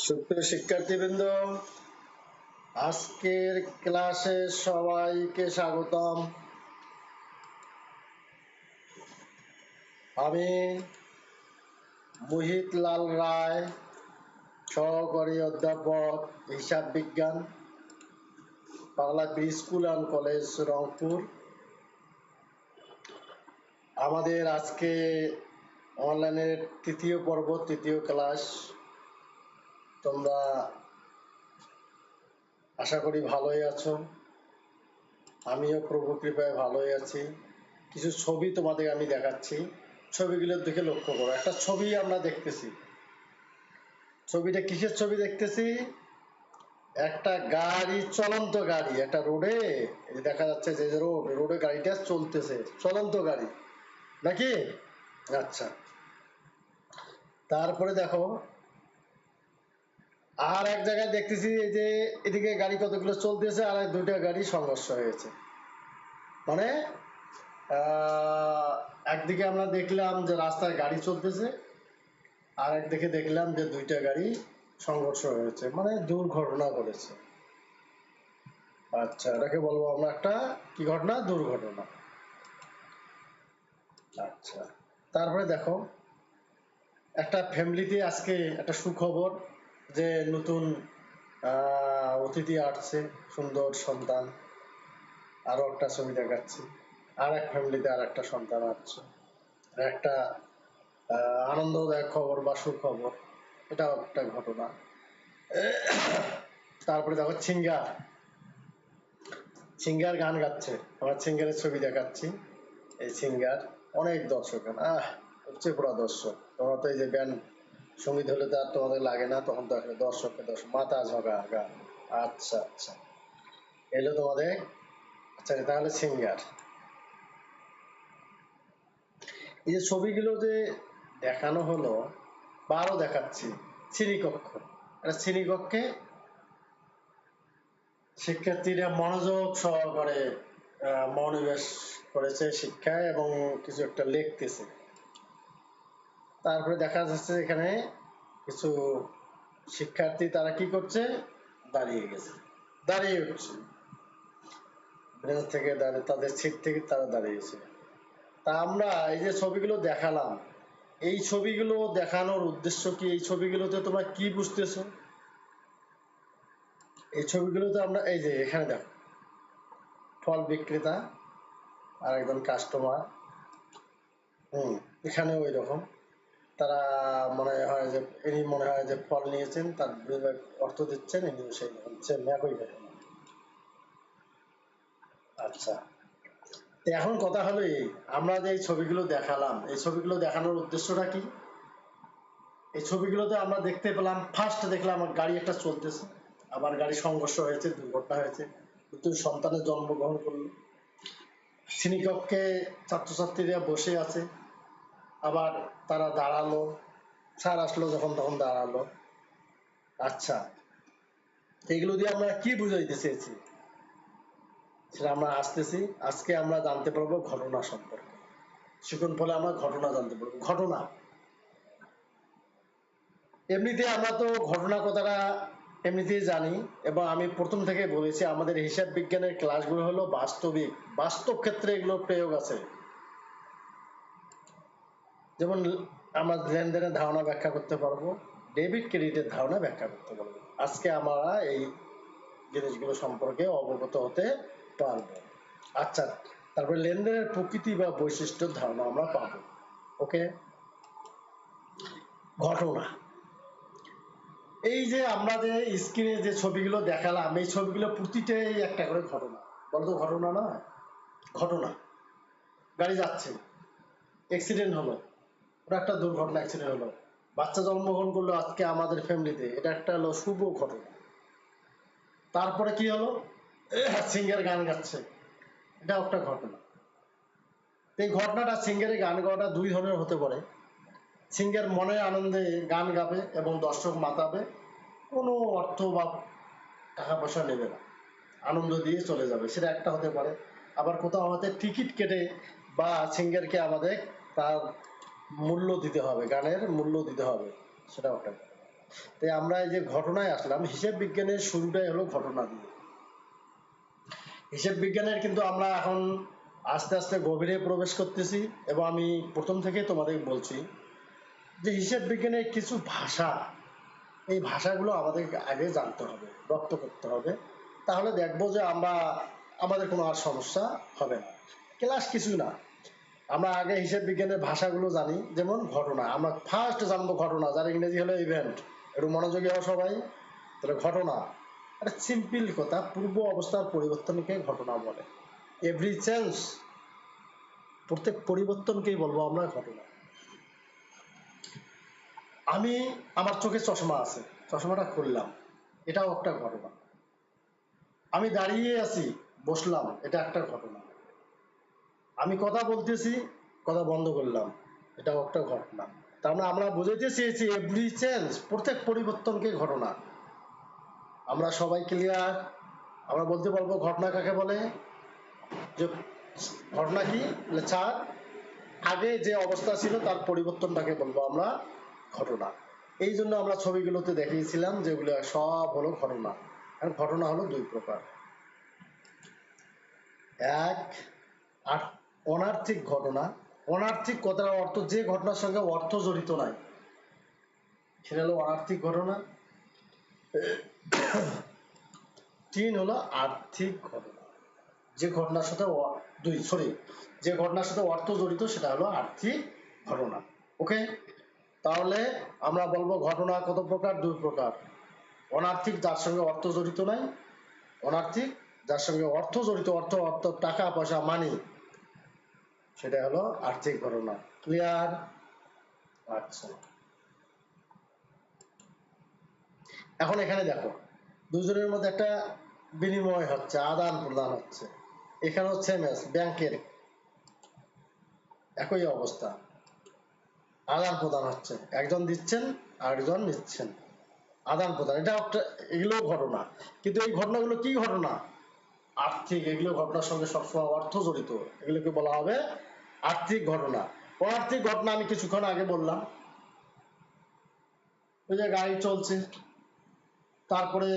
সুপ্রিয় শিক্ষার্থীবৃন্দ, আজকের ক্লাসে সবাইকে স্বাগতম। আমি মোহিত লাল রায়, সহকারী অধ্যাপক হিসাব বিজ্ঞান, Bangla pre school and college, Rangpur. আমাদের আজকে অনলাইনের তৃতীয় পর্ব, তৃতীয় ক্লাস। তোমরা আশা করি ভালোই আছো, আমিও প্রভু কৃপায় ভালোই আছি। কিছু ছবি তোমাদের আমি দেখাচ্ছি, ছবিগুলোর দিকে লক্ষ্য করো। একটা ছবি আমরা দেখতেছি, ছবিটা কিসের ছবি দেখতেছি? একটা গাড়ি, চলন্ত গাড়ি, একটা রোডে দেখা যাচ্ছে যে রোডে গাড়িটা চলতেছে, চলন্ত গাড়ি নাকি? আচ্ছা, তারপরে দেখো আর এক জায়গায় দেখতেছি যে এদিকে গাড়ি কতগুলো চলতেছে আর দুইটা গাড়ি সংঘর্ষ হয়েছে। মানে একদিকে আমরা দেখলাম যে রাস্তায় গাড়ি চলতেছে, আর একদিকে দেখলাম যে দুইটা গাড়ি সংঘর্ষ হয়েছে, মানে দুর্ঘটনা ঘটেছে। আচ্ছা, এটাকে বলবো আমরা একটা কি ঘটনা? দুর্ঘটনা। আচ্ছা, তারপরে দেখো একটা ফ্যামিলিতে আজকে একটা সুখবর যে নতুন অতিথি আসছে, সুন্দর সন্তান। আরো একটা ছবি দেখাচ্ছি, আর এক ফ্যামিলিতে আর একটা সন্তান আসছে, একটা আনন্দদায়ক খবর বা সুখবর, এটাও একটা ঘটনা। তারপরে দেখো সিঙ্গার গান গাচ্ছে, আমার সিঙ্গারের ছবি দেখাচ্ছি। এই সিঙ্গার অনেক দর্শক, হচ্ছে পুরা দর্শক। তোমরা তো এই যে ব্যান্ড সঙ্গীত হলে তো আর তোমাদের লাগে না, তখন তো আসলে দর্শককে দর্শক মাথা ঝগা গান। আচ্ছা আচ্ছা, এলো তোমাদের। আচ্ছা, তাহলে সিঙ্গার। এই যে ছবিগুলো যে দেখানো হলো বা আরো দেখাচ্ছি, শ্রেণীকক্ষ। একটা শ্রেণীকক্ষে শিক্ষার্থীরা মনোযোগ সহকারে মনোনিবেশ করেছে শিক্ষায় এবং কিছু একটা লিখতেছে। তারপরে দেখা যাচ্ছে এখানে কিছু শিক্ষার্থী, তারা কি করছে? দাঁড়িয়ে গেছে, দাঁড়িয়ে উঠছে, বেঞ্চ থেকে দাঁড়িয়ে, তাদের সিট থেকে তারা দাঁড়িয়েছে। তা আমরা এই যে ছবিগুলো দেখালাম, এই ছবিগুলো দেখানোর উদ্দেশ্য কি? এই ছবিগুলোতে তোমরা কি বুঝতেছো? এই ছবিগুলোতে আমরা এই যে এখানে দেখো, ফল বিক্রেতা আর একজন কাস্টমার, এখানেও ওই রকম। তারা মনে হয় যে ইনি মনে হয় যে ফল নিয়েছেন, তার অর্থ দিচ্ছেন, ইনি সেই হচ্ছে একই ঘটনা। আচ্ছা, এখন কথা হলো এই, আমরা যে এই ছবিগুলো দেখালাম, এই ছবিগুলো দেখানোর উদ্দেশ্যটা কি? এই ছবিগুলোতে আমরা দেখতে পেলাম, ফার্স্ট দেখলাম গাড়ি একটা চলতেছে, আবার গাড়ি সংঘর্ষ হয়েছে, দুর্ঘটনা হয়েছে, নতুন সন্তানের জন্মগ্রহণ করলো। শ্রেণীকক্ষে ছাত্রছাত্রীরা বসে আছে, আবার তারা দাঁড়ালো, স্যার আসলো যখন তখন দাঁড়ালো। আচ্ছা, এগুলো দিয়ে আমরা কি বুঝাইতে চেয়েছি সেটা আমরা আসতেছি। আজকে আমরা জানতে পারবো ঘটনা সম্পর্কে। শিখন ফলে আমরা ঘটনা জানতে পারবো। ঘটনা, এমনিতে আমরা তো ঘটনা কথাটা এমনিতেই জানি, এবং আমি প্রথম থেকে বলেছি আমাদের হিসাব বিজ্ঞানের ক্লাসগুলো হলো বাস্তবিক, বাস্তব ক্ষেত্রে এগুলো প্রয়োগ আছে। যেমন আমরা লেনদেনের ধারণা ব্যাখ্যা করতে পারবো, ডেবিট ক্রেডিটের ধারণা ব্যাখ্যা করতে পারবো। আজকে আমরা এই জিনিসগুলো সম্পর্কে অবগত হতে পারবো। আচ্ছা, তারপরে লেনদেনের প্রকৃতি বা বৈশিষ্ট্যের ধারণা আমরা পাবো। ওকে, ঘটনা, এই যে আমরা যে স্ক্রিনে যে ছবিগুলো দেখালাম, এই ছবিগুলো প্রতিটাই একটা করে ঘটনা। বলতো ঘটনা না? ঘটনা, গাড়ি যাচ্ছে, অ্যাক্সিডেন্ট হলো, ওটা একটা দুর্ঘটনা, অ্যাক্সিডেন্ট হলো। বাচ্চা জন্মগ্রহণ করলো আজকে আমাদের ফ্যামিলিতে, এটা একটা হলো শুভ ঘটনা। তারপরে কি হলো? সিঙ্গার গান গাচ্ছে, এটা একটা ঘটনা। এই ঘটনাটা, সিঙ্গারের গান গাওয়াটা দুই ধরনের হতে পারে। সিঙ্গার মনের আনন্দে গান গাবে এবং দর্শক মাতাবে, কোনো অর্থ বা টাকা পয়সা নেবে না, আনন্দ দিয়ে চলে যাবে, সেটা একটা হতে পারে। আবার কোথাও হয়তো টিকিট কেটে বা সিঙ্গারকে আমাদের তার মূল্য দিতে হবে, গানের মূল্য দিতে হবে, সেটাও একটা। তাই আমরা এই যে ঘটনায় আসলাম, হিসাব বিজ্ঞানের শুরুটাই হলো ঘটনা দিয়ে। হিসাব বিজ্ঞানের কিন্তু আমরা এখন আস্তে আস্তে গভীরে প্রবেশ করতেছি, এবং আমি প্রথম থেকে তোমাদের বলছি যে হিসাব বিজ্ঞানের কিছু ভাষা, এই ভাষাগুলো আমাদের আগে জানতে হবে, রপ্ত করতে হবে, তাহলে দেখবো যে আমরা আমাদের কোনো আর সমস্যা হবে না। ক্লাস কিছুই না, আমরা আগে হিসাব বিজ্ঞানের ভাষাগুলো জানি। যেমন ঘটনা, আমরা ফার্স্ট জানবো ঘটনা, যার ইংরেজি হলো ইভেন্ট। একটু মনোযোগী হও সবাই। তাহলে ঘটনা একটা সিম্পল কথা, পূর্ব অবস্থার পরিবর্তনকে ঘটনা বলে। এভরি চেঞ্জ, প্রত্যেক পরিবর্তনকেই বলবো আমরা ঘটনা। আমি, আমার চোখে চশমা আছে, চশমাটা খুললাম, এটাও একটা ঘটনা। আমি দাঁড়িয়ে আছি, বসলাম, এটা একটা ঘটনা। আমি কথা বলতেছি, কথা বন্ধ করলাম, এটাও একটা ঘটনা। তার মানে আমরা বুঝাইতে চেয়েছি এভরি চেঞ্জ, প্রত্যেক পরিবর্তনকে ঘটনা। আমরা সবাই ক্লিয়ার? আমরা বলতে পারবো ঘটনা কাকে বলে? যে ঘটনা কি, ছাড় আগে যে অবস্থা ছিল তার পরিবর্তনটাকে বলবো আমরা ঘটনা। এই জন্য আমরা ছবিগুলোতে দেখিয়েছিলাম যেগুলো সব হলো ঘটনা। আর ঘটনা হলো দুই প্রকার। এক, অনার্থিক ঘটনা। অনার্থিক কথার অর্থ যে ঘটনার সঙ্গে অর্থ জড়িত নাই, সেটা হলো অনার্থিক ঘটনা। তিন হলো আর্থিক ঘটনা। যে ঘটনার সাথে যে ঘটনার সাথে অর্থ জড়িত সেটা হলো আর্থিক ঘটনা। ওকে, তাহলে আমরা বলবো ঘটনা কত প্রকার? দুই প্রকার। অনার্থিক, যার সঙ্গে অর্থ জড়িত নাই। অনার্থিক, যার সঙ্গে অর্থ জড়িত, অর্থ অর্থ টাকা পয়সা মানি, সেটা হলো আর্থিক ঘটনা। ক্লিয়ার? আচ্ছা, এখন এখানে দেখো দুজনের মধ্যে একটা বিনিময় হচ্ছে, আদান প্রদান হচ্ছে। এখানে হচ্ছে ব্যাংকের একই অবস্থা, আদান প্রদান হচ্ছে, একজন দিচ্ছেন আরেকজন নিচ্ছেন, আদান প্রদান, এটা একটা, এগুলো ঘটনা। কিন্তু এই ঘটনাগুলো কি ঘটনা? আর্থিক। এগুলো ঘটনার সঙ্গে সবসময় অর্থ জড়িত, এগুলোকে বলা হবে আর্থিক ঘটনা। অনার্থিক ঘটনা আমি কিছুক্ষণ আগে বললাম, ওই যে গাড়ি চলছে, তারপরে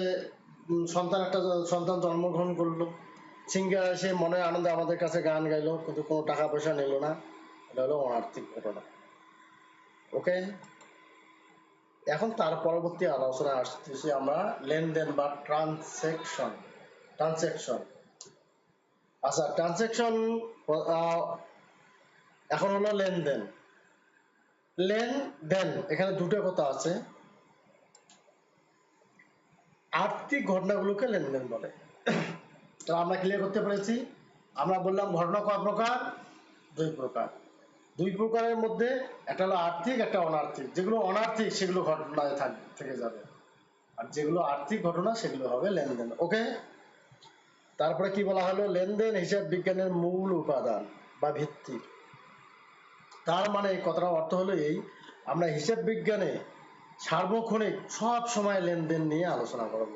সন্তান জন্মগ্রহণ করলো, সিঙ্গার এসে মনের আনন্দে আমাদের কাছে গান গাইলো, কিন্তু কোনো টাকা পয়সা নিল না, এটা হলো অনার্থিক ঘটনা। ওকে, এখন তার পরবর্তী আলোচনা আসতেছি আমরা লেনদেন বা ট্রানজেকশন। ট্রানজেকশন, আচ্ছা, ট্রানজেকশন এখন হলো লেনদেন। লেনদেন, এখানে দুটো কথা আছে। আর্থিক ঘটনাগুলোকে লেনদেন বলে। তো আমরা ক্লিয়ার করতে পেরেছি। আমরা বললাম ঘটনা কয় প্রকার? দুই প্রকার। দুই প্রকারের মধ্যে একটা হলো আর্থিক, একটা অনার্থিক। যেগুলো অনার্থিক সেগুলো ঘটনায় থেকে যাবে, আর যেগুলো আর্থিক ঘটনা সেগুলো হবে লেনদেন। ওকে, তারপরে কি বলা হলো? লেনদেন হিসাব বিজ্ঞানের মূল উপাদান বা ভিত্তি। তার মানে এই কথাটার অর্থ হলো এই, আমরা হিসাব বিজ্ঞানে সার্বক্ষণিক সব সময় লেনদেন নিয়ে আলোচনা করব।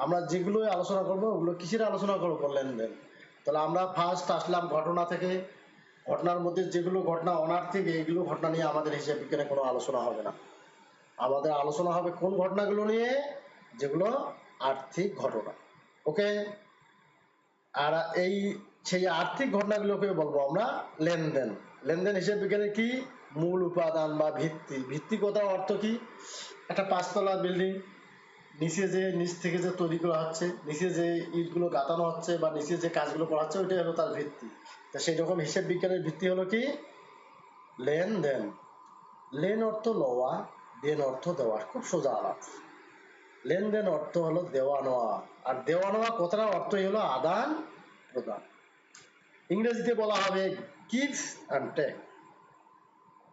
আমরা যেগুলোই আলোচনা করব ওগুলো কিসের আলোচনা করবো? লেনদেন। তাহলে আমরা ফার্স্ট আসলাম ঘটনা থেকে। ঘটনার মধ্যে যেগুলো ঘটনা অনার্থিক, এইগুলো ঘটনা নিয়ে আমাদের হিসাব বিজ্ঞানে কোনো আলোচনা হবে না। আমাদের আলোচনা হবে কোন ঘটনাগুলো নিয়ে? যেগুলো আর্থিক ঘটনা। ওকে, আর এই সেই আর্থিক ঘটনাগুলোকে বলবো আমরা লেনদেন। লেনদেন হিসাব বিজ্ঞানের কি? মূল উপাদান বা ভিত্তি। ভিত্তি কথার অর্থ কি? একটা পাঁচতলা বিল্ডিং, নিচ থেকে যে তৈরি করা হচ্ছে, নিচে যে ইটগুলো গাঁথানো হচ্ছে বা নিচে যে কাজগুলো করা হচ্ছে, ওইটাই হলো তার ভিত্তি। তা সেই রকম হিসাব বিজ্ঞানের ভিত্তি হলো কি? লেনদেন। লেন অর্থ লওয়া, দেন অর্থ দেওয়া, খুব সোজা আলাপ। লেনদেন অর্থ হলো দেওয়া নেওয়া, আর দেওয়া নেওয়া কথাটার অর্থই হলো আদান প্রদান। ইংরেজিতে বলা হবে গিভ অ্যান্ড টেক।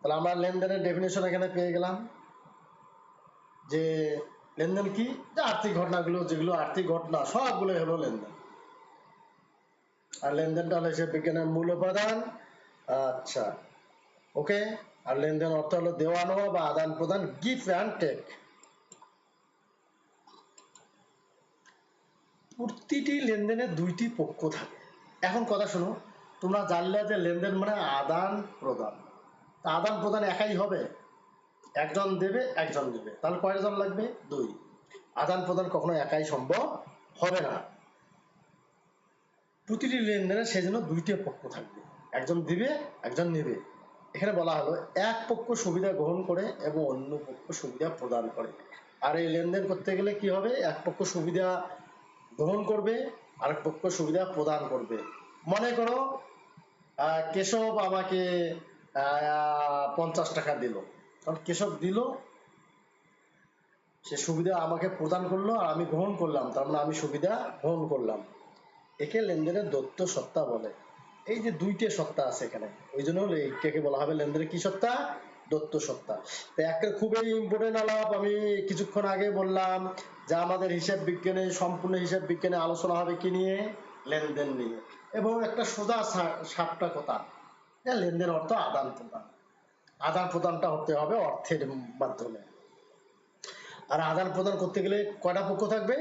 তাহলে আমরা লেনদেনের ডেফিনেশন এখানে পেয়ে গেলাম যে লেনদেন কি? যে আর্থিক ঘটনাগুলো, যেগুলো আর্থিক ঘটনা সবগুলোই হলো লেনদেন। আর লেনদেনটা হলো হিসাব বিজ্ঞানের মূল উপাদান। আচ্ছা, ওকে, আর লেনদেন অর্থ হলো দেওয়া নেওয়া বা আদান প্রদান, গিভ অ্যান্ড টেক। প্রতিটি লেনদেনের দুইটি পক্ষ থাকে। এখন কথা শোনো, তোমরা জানলে যে লেনদেন মানে আদান প্রদান। তা আদান প্রদান একাই হবে? একজন দেবে একজন দেবে, তাহলে কয়জন লাগবে? 2। আদান প্রদান কখনো একাই সম্ভব হবে না, প্রতিটি লেনদেনে সেজন্য 2টি পক্ষ থাকবে, একজন দিবে একজন নেবে। এখানে বলা হলো এক পক্ষ সুবিধা গ্রহণ করে এবং অন্য পক্ষ সুবিধা প্রদান করে। আর এই লেনদেন করতে গেলে কি হবে? এক পক্ষ সুবিধা গ্রহণ করবে, আরেক পক্ষ সুবিধা প্রদান করবে। মনে করো কেশব আমাকে 50 টাকা দিল, কারণ কেশব দিল, সে সুবিধা আমাকে প্রদান করলো আর আমি গ্রহণ করলাম, তার মানে আমি সুবিধা গ্রহণ করলাম। একে লেনদেনের দ্বৈত সত্তা বলে। এই যে 2টে সত্তা আছে এখানে, ওই জন্য এটাকে বলা হবে লেনদেনের কি সত্তা? দ্বৈত সত্তা। তো একটা খুবই ইম্পর্টেন্ট আলাপ আমি কিছুক্ষণ আগে বললাম যে আমাদের হিসাব বিজ্ঞানে, সম্পূর্ণ হিসাব বিজ্ঞানে আলোচনা হবে কি নিয়ে? লেনদেন নিয়ে। এবং একটা সোজা সাপটা কথা, লেনদেন অর্থ আদান প্রদান। আদান প্রদানটা হতে হবে অর্থের মাধ্যমে। আর আদান প্রদান করতে গেলে কয়টা পক্ষ থাকবে?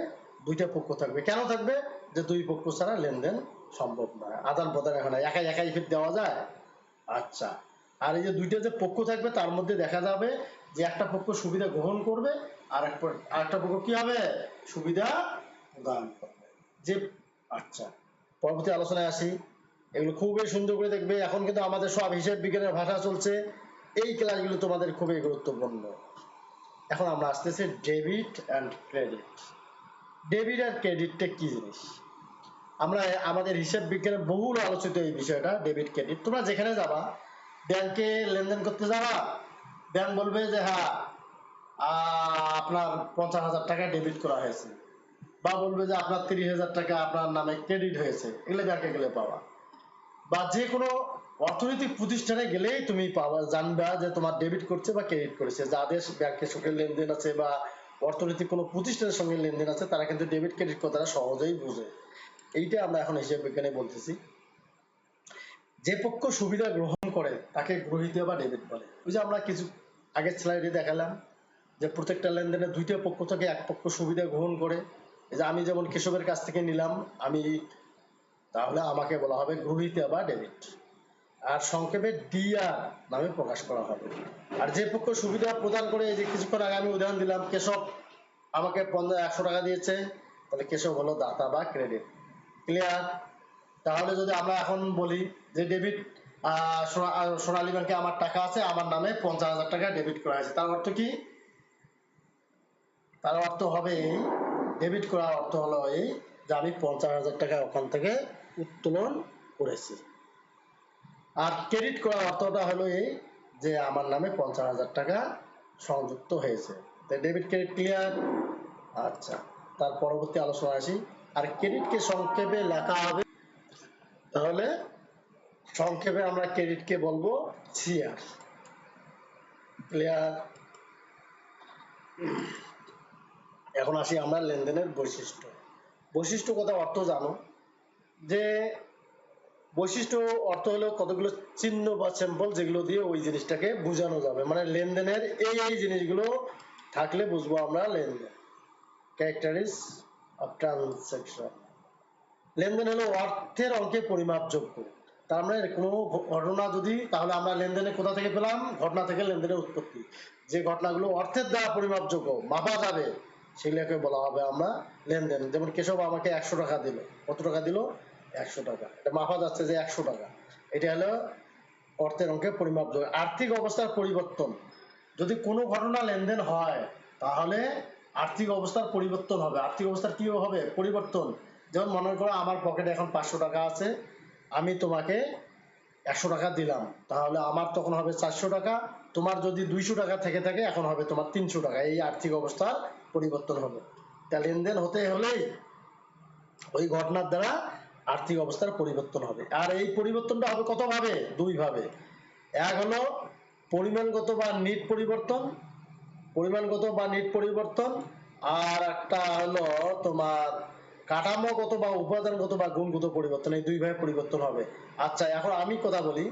2টা পক্ষ থাকবে। কেন থাকবে? যে 2 পক্ষ ছাড়া লেনদেন সম্ভব নয়। আদান প্রদান এখন একাই একাই ফির দেওয়া যায়? আচ্ছা। আর এই যে 2টা যে পক্ষ থাকবে তার মধ্যে দেখা যাবে যে একটা পক্ষ সুবিধা গ্রহণ করবে আর একটা পক্ষ কি হবে? সুবিধা প্রদান করবে। যে আচ্ছা, পরবর্তী আলোচনায় আসি। এগুলো খুবই সুন্দর করে দেখবে। এখন কিন্তু আমাদের সব হিসাব বিজ্ঞানের ভাষা চলছে, এই ক্লাসগুলো তোমাদের খুবই গুরুত্বপূর্ণ। এখন আমরা আসতেছি ডেবিট অ্যান্ড ক্রেডিট। ডেবিট আর ক্রেডিটটা কি জিনিস? আমরা আমাদের হিসাব বিজ্ঞানে বহুল আলোচিত এই বিষয়টা, ডেবিট ক্রেডিট। তোমরা যেখানে যাবা, ব্যাংকে লেনদেন করতে যাবা, ব্যাংক বলবে যে হ্যাঁ আপনার 50,000 টাকা ডেবিট করা হয়েছে, বা বলবে যে আপনার 30,000 টাকা আপনার নামে ক্রেডিট হয়েছে। এগুলো ব্যাংকে গেলে পাওয়া। বা যে কোনো অর্থনৈতিক প্রতিষ্ঠানে গেলেই তুমি পাওয়া, জানবা যে তোমার ডেবিট করছে বা ক্রেডিট করেছে। যাদের ব্যাংকের সঙ্গে লেনদেন আছে বা অর্থনৈতিক কোনো প্রতিষ্ঠানের সঙ্গে লেনদেন আছে, তারা কিন্তু ডেবিট ক্রেডিট কথাটা সহজেই বুঝে। এইটা আমরা এখন হিসাব বিজ্ঞানে বলতেছি। যে পক্ষ সুবিধা গ্রহণ করে তাকে গ্রহীত বা ডেবিট বলে। ওই যে আমরা কিছু আগের স্লাইডে দেখালাম যে প্রত্যেকটা লেনদেনে 2টা পক্ষ থেকে এক পক্ষ সুবিধা গ্রহণ করে। এই যে আমি যেমন কেশবের কাছ থেকে নিলাম, আমি, তাহলে আমাকে বলা হবে গ্রহীতা বা ডেবিট। আর সংক্ষেপে ডিআর নামে প্রকাশ করা হবে। আর যে পক্ষ সুবিধা প্রদান করে, এই যে কিছুক্ষণ আগে আমি উদাহরণ দিলাম, কেশব আমাকে 100 টাকা দিয়েছে, তাহলে কেশব হলো দাতা বা ক্রেডিট। ক্লিয়ার? তাহলে যদি আমরা এখন বলি যে ডেবিট, সোনালী ব্যাংকে আমার টাকা আছে, আমার নামে 50,000 টাকা ডেবিট করা হয়েছে, তার অর্থ কি? তার অর্থ হবে এই, ডেবিট করার অর্থ হলো এই যে আমি 50,000 টাকা ওখান থেকে উত্তোলন করেছি। আর ক্রেডিট করার অর্থটা হলো এই যে আমার নামে 50,000 টাকা সংযুক্ত হয়েছে। Debit credit clear? আচ্ছা, তার পরবর্তী আলোচনা আসি। আর ক্রেডিটকে সংক্ষেপে লেখা হবে, তাহলে সংক্ষেপে আমরা ক্রেডিটকে বলবো সিআর। ক্লিয়ার? এখন আসি আমরা লেনদেনের বৈশিষ্ট্য। বৈশিষ্ট্য কথা অর্থ জানো যে বৈশিষ্ট্য অর্থ হলো কতগুলো চিহ্ন বা স্যাম্পল যেগুলো দিয়ে ওই জিনিসটাকে বোঝানো যাবে। মানে লেনদেনের এই জিনিসগুলো থাকলে বুঝবো আমরা লেনদেন। Characteristics of transaction. লেনদেন হলো অর্থের অঙ্কে পরিমাপযোগ্য। তার মানে কোনো ঘটনা যদি, তাহলে আমরা লেনদেনে কোথা থেকে পেলাম? ঘটনা থেকে লেনদেনের উৎপত্তি। যে ঘটনাগুলো অর্থের দ্বারা পরিমাপযোগ্য, মাপা যাবে, সেগুলোকে বলা হবে আমরা লেনদেন। যেমন কেশব আমাকে 100 টাকা দিল। কত টাকা দিল? 100 টাকা। এটা মাপা যাচ্ছে যে 100 টাকা। এটা হলো অর্থের অঙ্কে পরিমাপযোগ্য। আর্থিক অবস্থার পরিবর্তন, যদি কোনো ঘটনা লেনদেন হয় তাহলে আর্থিক অবস্থার পরিবর্তন হবে। আর্থিক অবস্থার কি হবে? পরিবর্তন। যেমন মনে করো আমার পকেটে এখন 500 টাকা আছে, আমি তোমাকে 100 টাকা দিলাম, তাহলে আমার তখন হবে 400 টাকা। তোমার যদি 200 টাকা থেকে থাকে, এখন হবে তোমার 300 টাকা। এই আর্থিক অবস্থার পরিবর্তন হবে। তা লেনদেন হতে হলেই ওই ঘটনার দ্বারা আর্থিক অবস্থার পরিবর্তন হবে। আর এই পরিবর্তনটা হবে কত ভাবে? 2 ভাবে। এক হলো পরিমাণগত বা নিট পরিবর্তন, পরিমাণগত বা নিট পরিবর্তন। আর একটা হলো তোমার কাঠামোগত বা উপাদানগত বা গুণগত পরিবর্তন। এই 2 ভাবে পরিবর্তন হবে। আচ্ছা, এখন আমি কথা বলি,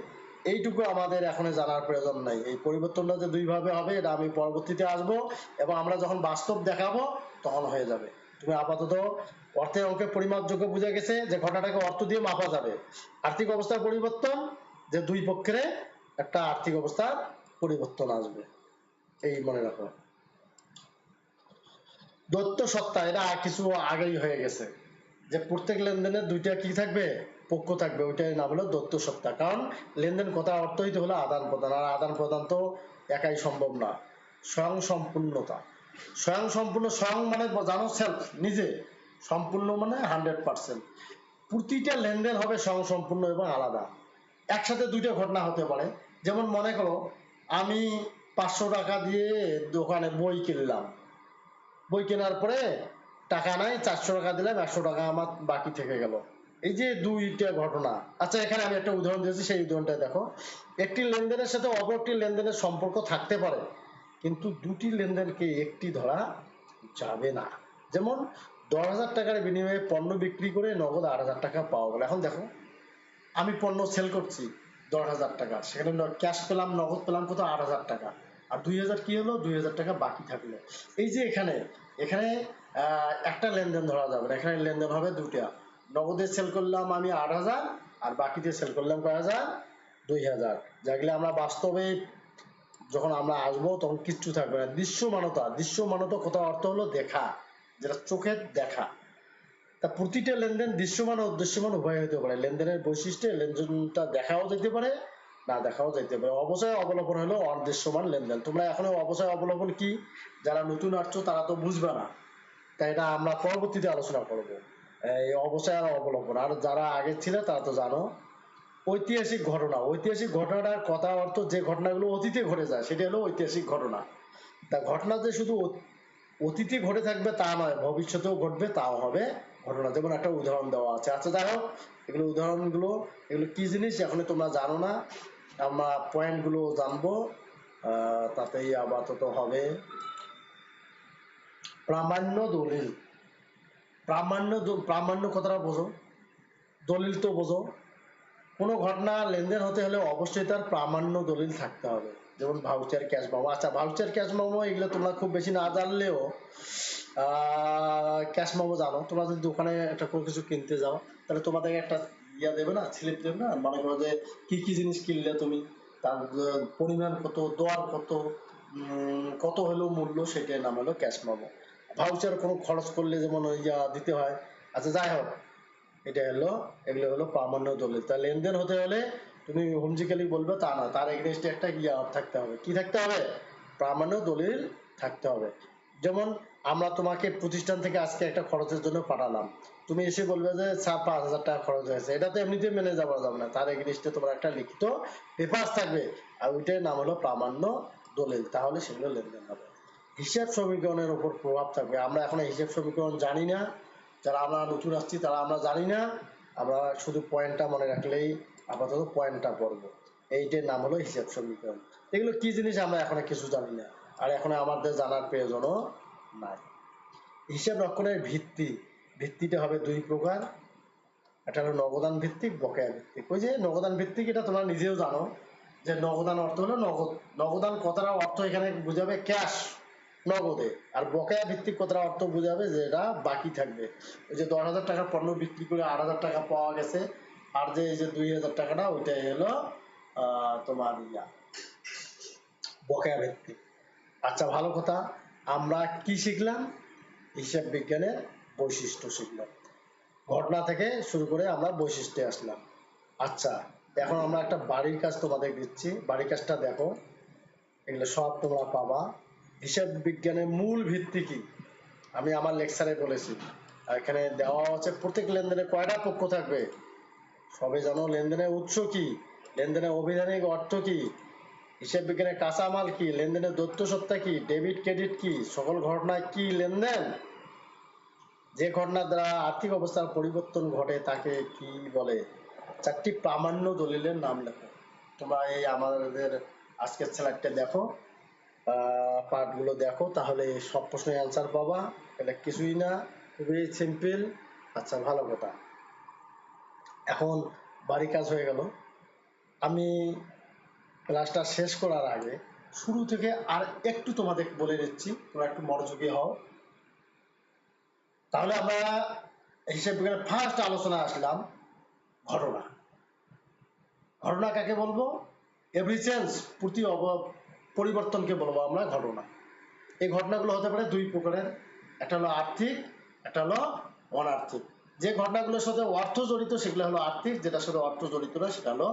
এইটুকু আমাদের এখন জানার প্রয়োজন নাই। এই পরিবর্তনটা যে 2 ভাবে হবে এটা আমি পরবর্তীতে আসবো, এবং আমরা যখন বাস্তব দেখাবো তখন হয়ে যাবে। তুমি আপাতত অর্থের অঙ্কে পরিমাপযোগ্য বুঝে গেছে যে ঘটনাটাকে অর্থ দিয়ে মাপা যাবে। আর্থিক অবস্থার পরিবর্তন, যে 2 পক্ষের একটা আর্থিক অবস্থার পরিবর্তন আসবে। এই মনে রাখো, দ্বৈত সত্তা এটা কিছু আগেই হয়ে গেছে, যে প্রত্যেক লেনদেনে দুইটা কি থাকবে, পক্ষ থাকবে, ওইটাই নাম হলো দ্বৈত সত্তা। কারণ লেনদেন কথা অর্থ হইতে হলো আদান প্রদান, আর আদান প্রদান তো একাই সম্ভব না, স্বয়ং সম্পূর্ণতা। স্বয়ং সম্পূর্ণ, স্বয়ং মানে জানো সেলফ, নিজে, সম্পূর্ণ মানে 100%। প্রতিটা লেনদেন হবে স্বয়ং সম্পূর্ণ এবং আলাদা। একসাথে দুইটা ঘটনা হতে পারে, যেমন মনে করো আমি 500 টাকা দিয়ে দোকানে বই কিনলাম, বই কেনার পরে টাকা নাই, 400 টাকা দিলাম, 100 টাকা আমার বাকি থেকে গেল। এই যে দুইটা ঘটনা। আচ্ছা এখানে আমি একটা উদাহরণ দিয়েছি, সেই উদাহরণটা দেখো। একটি লেনদেনের সাথে অপর একটি লেনদেনের সম্পর্ক থাকতে পারে, কিন্তু দুটি লেনদেনকে একটি ধরা যাবে না। যেমন 10,000 টাকার বিনিময়ে পণ্য বিক্রি করে নগদ 8,000 টাকা পাওয়া গেল। এখন দেখো আমি পণ্য সেল করছি 10,000 টাকা, সেখানে ক্যাশ পেলাম, নগদ পেলাম কত, 8,000 টাকা, আর 2,000 কি হলো, 2,000 টাকা বাকি থাকলো। এই যে এখানে এখানে একটা লেনদেন ধরা যাবে না, এখানে লেনদেন হবে দুটা। নগদে সেল করলাম আমি 8,000, আর বাকিতে সেল করলাম কয় হাজার, 2,000। যেগুলো আমরা বাস্তবে যখন আমরা আসবো তখন কিচ্ছু থাকবে না। দৃশ্যমানতা, দৃশ্যমানতা কথা অর্থ হলো দেখা, যেটা চোখের দেখা। তা প্রতিটা লেনদেন দৃশ্যমান ও অদৃশ্যমান উভয় হতে পারে। লেনদেনের বৈশিষ্ট্যে লেনদেনটা দেখাও যেতে পারে, না দেখাও যেতে পারে। অবচয় অবলম্বন হলো অদৃশ্যমান লেনদেন। তোমরা এখনো অবচয় অবলম্বন কি, যারা নতুন আসছো তারা তো বুঝবে না, তাই এটা আমরা পরবর্তীতে আলোচনা করব, এই অবচয় আর অবলম্বন। আর যারা আগে ছিল তারা তো জানো। ঐতিহাসিক ঘটনা, ঐতিহাসিক ঘটনাটার কথা অর্থ যে ঘটনাগুলো অতীতে ঘটে যায় সেটা হলো ঐতিহাসিক ঘটনা। তা ঘটনা যে শুধু অতীতে ঘটে থাকবে তা নয়, ভবিষ্যতেও ঘটবে তাও হবে ঘটনা। যেমন একটা উদাহরণ দেওয়া আছে। আচ্ছা যাই হোক, এগুলো উদাহরণগুলো, এগুলো কি জিনিস এখন তোমরা জানো না, আমরা পয়েন্টগুলো জানবো, তাতেই আপাতত হবে। প্রামাণ্য দলিল, প্রামাণ্য, প্রামাণ্য কথাটা বোঝো, দলিল তো বোঝো। কোনো ঘটনা লেনদেন হতে হলে অবশ্যই তার প্রামাণ্য দলিল থাকতে হবে। যেমন ভাউচার, ক্যাশ মেমো। আচ্ছা ভাউচার, ক্যাশ মেমো এগুলো তোমরা খুব বেশি না জানলেও ক্যাশ মেমো জানো। তোমরা যদি দোকানে একটা কোনো কিছু কিনতে যাও, তাহলে তোমাদেরকে একটা ইয়া দেবে না, স্লিপ দেবে না, মনে করো যে কি কি জিনিস কিনলে তুমি, তার পরিমাণ কত, দর কত, কত হলো মূল্য, সেটার নাম হলো ক্যাশ মেমো। ভাউচার কোনো খরচ করলে যেমন ইয়া দিতে হয়। আচ্ছা যাই হোক, এটা হলো, এগুলো হলো প্রামাণ্য দলিল। তা লেনদেন হতে হলে তুমি হুমজিক্যালি বলবে তা না, তার এগেনস্টে একটা ইয়া থাকতে হবে। কি থাকতে হবে? প্রামাণ্য দলিল থাকতে হবে। যেমন আমরা তোমাকে প্রতিষ্ঠান থেকে আজকে একটা খরচের জন্য পাঠালাম, তুমি এসে বলবে যে স্যার 5,000 টাকা খরচ হয়েছে, এটা তো এমনিতে মেনে যাওয়া যাবে না, তার এগেনস্টে তোমার একটা লিখিত পেপার থাকবে, আর ওইটার নাম হলো প্রামাণ্য দলিল। তাহলে সেগুলো লেনদেন হবে। হিসাব সমীকরণের উপর প্রভাব থাকবে। আমরা এখন হিসাব সমীকরণ জানি না, যারা আমরা নতুন আসছি তারা আমরা জানি না, আমরা শুধু পয়েন্টটা মনে রাখলেই আপাতত পয়েন্টটা পড়বো। এইটার নাম হলো হিসাব সমীকরণ। এগুলো কি জিনিস আমরা এখন কিছু জানি না, আর এখন আমাদের জানার প্রয়োজনও নাই। হিসাব রক্ষণের ভিত্তি, ভিত্তিটা হবে দুই প্রকার, একটা হলো নগদান ভিত্তিক, বকেয়া ভিত্তিক। ওই যে নগদান ভিত্তিক, এটা তোমরা নিজেও জানো যে নগদান অর্থ হলো নগদ, নগদান কথাটা অর্থ এখানে বুঝাবে ক্যাশ, নগদে। আর বকেয়া ভিত্তিক কথাটা অর্থ বুঝাবে যে এটা বাকি থাকবে। ওই যে 10,000 টাকার পণ্য বিক্রি করে 8,000 টাকা পাওয়া গেছে, আর যে এই যে 2,000 টাকাটা ওইটাই হলো তোমার ইয়া বকেয়া ভিত্তিক। আচ্ছা ভালো কথা, আমরা কি শিখলাম? হিসাব বিজ্ঞানের বৈশিষ্ট্য শিখলাম। ঘটনা থেকে শুরু করে আমরা বৈশিষ্ট্যে আসলাম। আচ্ছা এখন আমরা একটা বাড়ির কাজ তোমাদের দিচ্ছি, বাড়ির কাজটা দেখো, এগুলো সব তোমরা পাবা। হিসাব বিজ্ঞানের মূল ভিত্তি কি আমি আমার লেকচারে বলেছি, আর এখানে দেওয়া আছে প্রত্যেক লেনদেনে কয়টা পক্ষ থাকবে সবে জানো। লেনদেনের উৎস কি, লেনদেনের অভিধানিক অর্থ কি, হিসাব বিজ্ঞানের কাঁচামাল কি, লেনদেনের দ্বৈত সত্তা কি, ডেবিট ক্রেডিট কি, সকল ঘটনায় কি লেনদেন, যে ঘটনার দ্বারা আর্থিক অবস্থার পরিবর্তন ঘটে তাকে কি বলে। চারটি প্রামাণ্য দলিলের নাম লেখো। তোমরা এই আমাদের আজকের স্লাইডটা দেখো, পার্টগুলো দেখো, তাহলে সব প্রশ্নের অ্যান্সার পাবা। এটা কিছুই না, খুবই সিম্পল। আচ্ছা ভালো কথা, এখন বাড়ি কাজ হয়ে গেল। আমি ক্লাসটা শেষ করার আগে শুরু থেকে আর একটু তোমাদের বলে দিচ্ছি, তোমরা একটু মনোযোগী হও। তাহলে আমরা হিসাব বিজ্ঞানের ফার্স্ট আলোচনা আসলাম ঘটনা। ঘটনা কাকে বলবো? এভরি চেঞ্জ, প্রতি পরিবর্তনকে বলবো আমরা ঘটনা। এই ঘটনাগুলো হতে পারে দুই প্রকারের, একটা হলো আর্থিক, একটা হলো অনার্থিক। যে ঘটনাগুলোর সাথে অর্থ জড়িত সেগুলো হলো আর্থিক, যেটার সাথে অর্থ জড়িত না সেটা হলো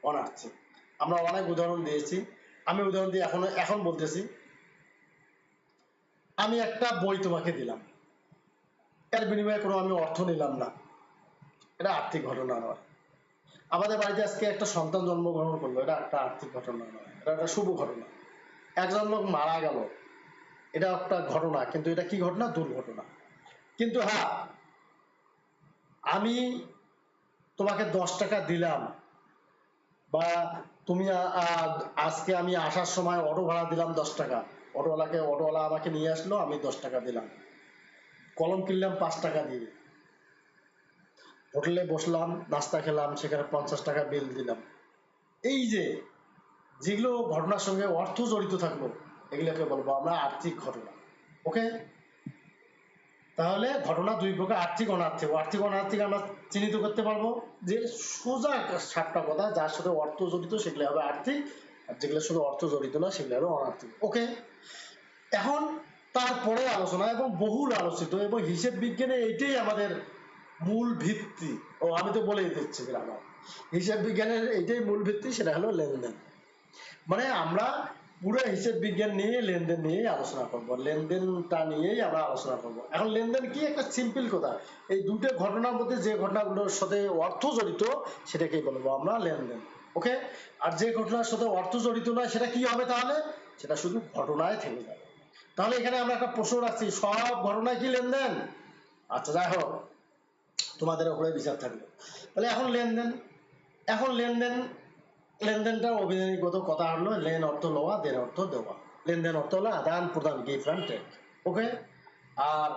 অনার্থিক। আমরা অনেক উদাহরণ দিয়েছি, আমি উদাহরণ দিয়ে এখন বলতেছি। আমি একটা বই তোমাকে দিলাম, এর বিনিময়ে কোনো আমি অর্থ নিলাম না, এটা আর্থিক ঘটনা নয়। আমাদের বাড়িতে আজকে একটা সন্তান জন্মগ্রহণ করলো, এটা একটা আর্থিক ঘটনা নয়, এটা একটা শুভ ঘটনা। একজন লোক মারা গেল, এটা একটা ঘটনা, কিন্তু এটা কি ঘটনা? দুর্ঘটনা। কিন্তু হ্যাঁ, আমি তোমাকে 10 টাকা দিলাম, বা তুমি আজকে আমি আসার সময় অটো ভাড়া দিলাম 10 টাকা, অটোওয়ালা আমাকে নিয়ে আসলো, আমি 10 টাকা দিলাম। কলম কিনলাম 5 টাকা দিয়ে, হোটেলে বসলাম, নাস্তা খেলাম, সেখানে 50 টাকা বিল দিলাম। এই যে যেগুলো ঘটনার সঙ্গে অর্থ জড়িত থাকলো, এগুলোকে বলবো আমরা আর্থিক ঘটনা। ওকে, তাহলে ঘটনা দুই প্রকার, আর্থিক অনার্থিক। আর্থিক অনার্থিক আমরা চিহ্নিত করতে পারবো যে সোজা সাতটা কথা, যার সাথে অর্থ জড়িত সেগুলো হবে আর্থিক, আর যেগুলো শুধু অর্থ জড়িত না সেগুলো হবে অনার্থিক। ওকে, এখন তারপরে আলোচনা এবং বহুল আলোচিত এবং হিসেব বিজ্ঞানে এইটাই আমাদের মূল ভিত্তি। ও আমি তো বলেই দিচ্ছি, আমার হিসেব বিজ্ঞানের এইটাই মূল ভিত্তি, সেটা হলো লেনদেন। মানে আমরা পুরো হিসেব বিজ্ঞান নিয়ে লেনদেন নিয়ে আলোচনা করব, লেনদেনটা নিয়েই আমরা আলোচনা করব। এখন লেনদেন কি? একটা সিম্পল কথা, এই দুটো ঘটনার মধ্যে যে ঘটনাগুলোর সাথে অর্থ জড়িত সেটাকেই বলবো আমরা লেনদেন। ওকে, আর যে ঘটনার সাথে অর্থ জড়িত নয় সেটা কি হবে? তাহলে সেটা শুধু ঘটনায় থেকে যাবে। তাহলে এখানে আমরা একটা প্রশ্ন রাখছি, সব ঘটনায় কি লেনদেন? আচ্ছা, যাই হোক, তোমাদের উপরে বিচার থাকবে। তাহলে এখন লেনদেন, এখন লেনদেনটা অভিধানিগত কথা হলো লেন অর্থ লওয়া, দেন অর্থ দেওয়া। লেনদেন অর্থ হলো আদান প্রদান, গিভ অ্যান্ড টেক। ওকে, আর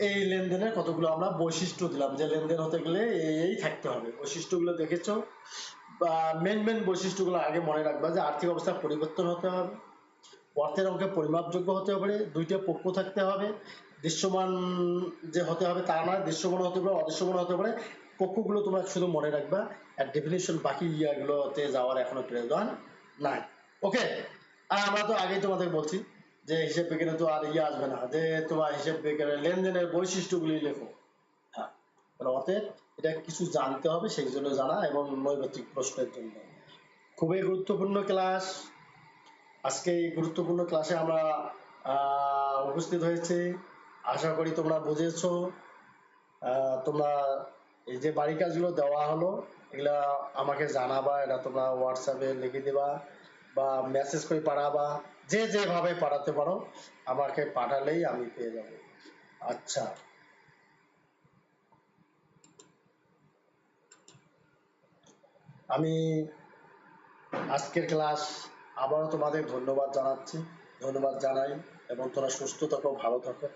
এই লেনদেনের কতগুলো আমরা বৈশিষ্ট্য দিলাম, যে লেনদেন হতে গেলে এই থাকতে হবে। বৈশিষ্ট্যগুলো দেখেছো, বা মেন বৈশিষ্ট্যগুলো আগে মনে রাখবা, যে আর্থিক অবস্থার পরিবর্তন হতে হবে, অর্থের অঙ্কে পরিমাপযোগ্য হতে হবে, দুইটা পক্ষ থাকতে হবে, দৃশ্যমান যে হতে হবে তা নয়, দৃশ্যমান হতে পারে, অদৃশ্যমান হতে পারে। পক্ষগুলো তোমরা শুধু মনে রাখবা, আর ডেফিনিশন বাকি ইয়াগুলোতে যাওয়ার এখনো প্রয়োজন নাই। ওকে, আর আমরা তো আগেই তোমাদের বলছি যে হিসেব বিজ্ঞানে তো আর আসবে না যে তোমার হিসেব বিজ্ঞানের লেনদেনের বৈশিষ্ট্যগুলি লেখো। হ্যাঁ, অতএব এটা কিছু জানতে হবে, সেই জন্য জানা, এবং নৈর্ব্যক্তিক প্রশ্নের জন্য খুবই গুরুত্বপূর্ণ ক্লাস। আজকে এই গুরুত্বপূর্ণ ক্লাসে আমরা উপস্থিত হয়েছি, আশা করি তোমরা বুঝেছো। তোমরা এই যে বাড়ি কাজগুলো দেওয়া হলো এগুলা আমাকে জানাবা, এটা তোমরা হোয়াটসঅ্যাপে লিখে দিবা বা মেসেজ করে পাঠাবা, যে যেভাবে পাঠাতে পারো আমাকে পাঠালেই আমি পেয়ে যাব। আচ্ছা, আমি আজকের ক্লাস আবারও তোমাদের ধন্যবাদ জানাই, এবং তোমরা সুস্থ থাকো, ভালো থাকো,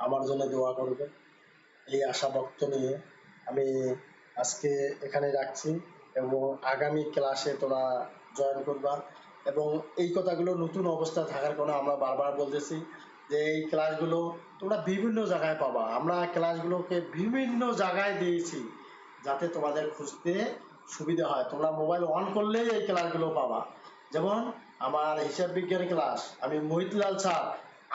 আমার জন্য দোয়া করবে, এই আশা ব্যক্ত নিয়ে আমি আজকে এখানে রাখছি। এবং আগামী ক্লাসে তোমরা জয়েন করবা, এবং এই কথাগুলো নতুন অবস্থায় থাকার কারণে আমরা বারবার বলতেছি যে এই ক্লাসগুলো তোমরা বিভিন্ন জায়গায় পাবা। আমরা ক্লাসগুলোকে বিভিন্ন জায়গায় দিয়েছি যাতে তোমাদের খুঁজতে সুবিধা হয়। তোমরা মোবাইল অন করলেই এই ক্লাসগুলো পাবা। যেমন আমার হিসাব বিজ্ঞান ক্লাস, আমি মোহিত লাল স্যার,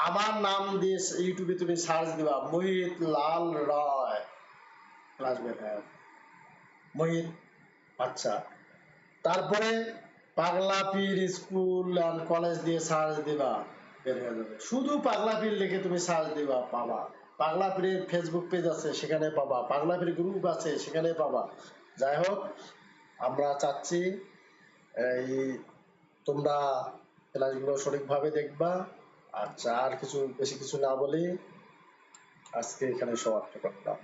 আমার নাম দিয়ে ইউটিউবে তুমি সার্চ দিবা মোহিত লাল রায়, ক্লাস বের হয়ে যাবে। মোহিত, আচ্ছা, তারপরে পাগলা পীর স্কুল অ্যান্ড কলেজ দিয়ে সার্চ দিবা, বের হয়ে যাবে। শুধু পাগলা পীর লিখে তুমি সার্চ দিবা, পাবা। পাগলা পীরের ফেসবুক পেজ আছে, সেখানে পাবা। পাগলা পীর গ্রুপ আছে, সেখানে পাবা। যাই হোক, আমরা চাচ্ছি এই তোমরা ক্লাসগুলো সঠিকভাবে দেখবা। আচ্ছা, আর বেশি কিছু না বলি আজকে এখানে সমাপ্ত করলাম।